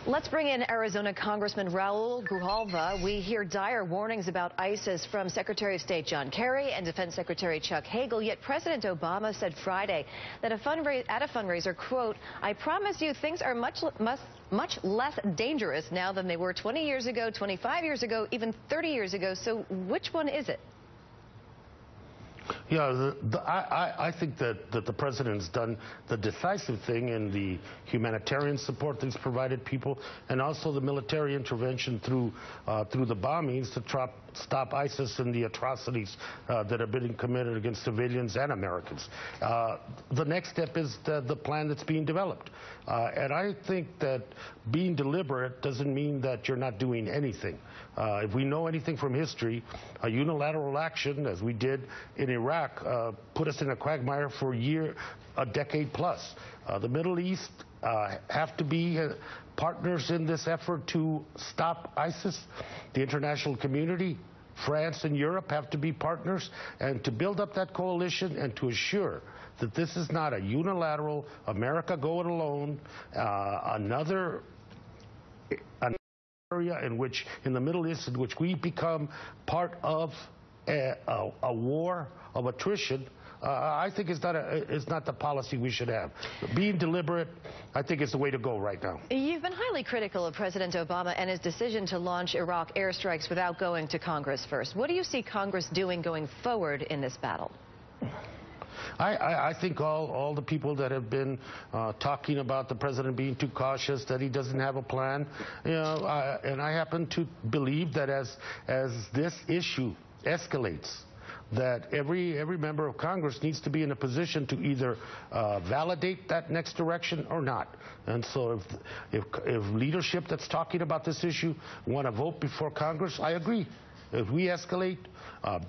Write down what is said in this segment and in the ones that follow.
Let's bring in Arizona Congressman Raul Grijalva. We hear dire warnings about ISIS from Secretary of State John Kerry and Defense Secretary Chuck Hagel, yet President Obama said Friday that at a fundraiser, quote, "I promise you things are much less dangerous now than they were 20 years ago, 25 years ago, even 30 years ago." So which one is it? Yeah, I think that the president's done the decisive thing in the humanitarian support that he's provided people, and also the military intervention through the bombings to stop ISIS and the atrocities that are being committed against civilians and Americans. The next step is the plan that's being developed. And I think that being deliberate doesn't mean that you're not doing anything. If we know anything from history, a unilateral action, as we did in Iraq, put us in a quagmire for a decade plus. The Middle East have to be partners in this effort to stop ISIS. The international community, France and Europe, have to be partners, and to build up that coalition and to assure that this is not a unilateral America go it alone, another area in the Middle East in which we become part of a war of attrition. I think is not the policy we should have. Being deliberate, I think, is the way to go right now. You've been highly critical of President Obama and his decision to launch Iraq airstrikes without going to Congress first. What do you see Congress doing going forward in this battle? I think all the people that have been talking about the president being too cautious, that he doesn't have a plan, and I happen to believe that as this issue escalates, that every member of Congress needs to be in a position to either validate that next direction or not. And so if leadership that's talking about this issue want to vote before Congress, I agree. If we escalate,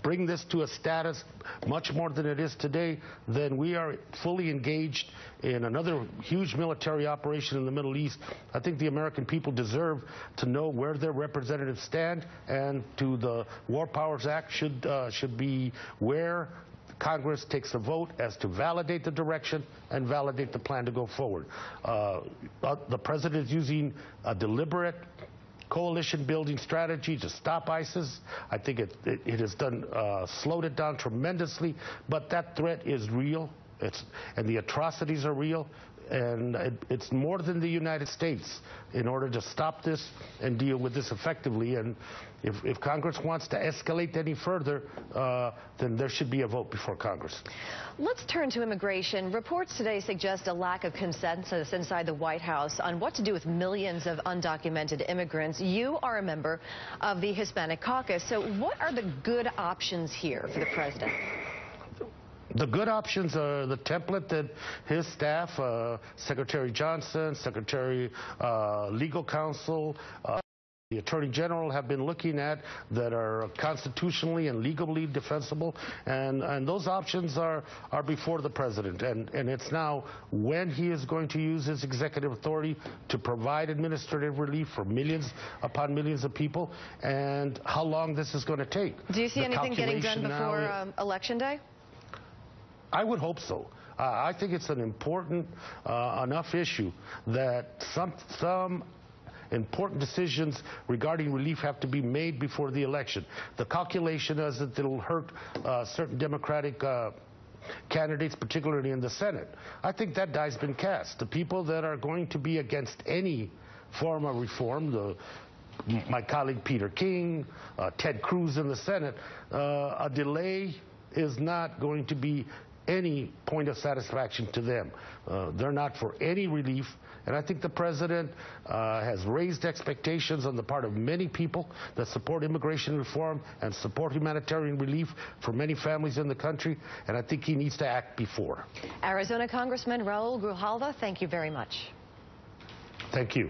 bring this to a status much more than it is today, then we are fully engaged in another huge military operation in the Middle East. I think the American people deserve to know where their representatives stand, and the War Powers Act should be where Congress takes a vote as to validate the direction and validate the plan to go forward. The president is using a deliberate coalition-building strategy to stop ISIS. I think it has slowed it down tremendously, but that threat is real, and the atrocities are real, and it's more than the United States in order to stop this and deal with this effectively. And if Congress wants to escalate any further, then there should be a vote before Congress. Let's turn to immigration. Reports today suggest a lack of consensus inside the White House on what to do with millions of undocumented immigrants. You are a member of the Hispanic caucus, so what are the good options here for the president? The good options are the template that his staff, Secretary Johnson, Secretary Legal Counsel, the Attorney General have been looking at, that are constitutionally and legally defensible, and those options are before the president. And it's now when he is going to use his executive authority to provide administrative relief for millions upon millions of people, and how long this is going to take. Do you see anything getting done before Election Day? I would hope so. I think it's an important enough issue that some important decisions regarding relief have to be made before the election. The calculation is that it'll hurt certain Democratic candidates, particularly in the Senate. I think that die's been cast. The people that are going to be against any form of reform, my colleague Peter King, Ted Cruz in the Senate, a delay is not going to be any point of satisfaction to them. They're not for any relief, and I think the president has raised expectations on the part of many people that support immigration reform and support humanitarian relief for many families in the country, and I think he needs to act before. Arizona Congressman Raul Grijalva, thank you very much. Thank you.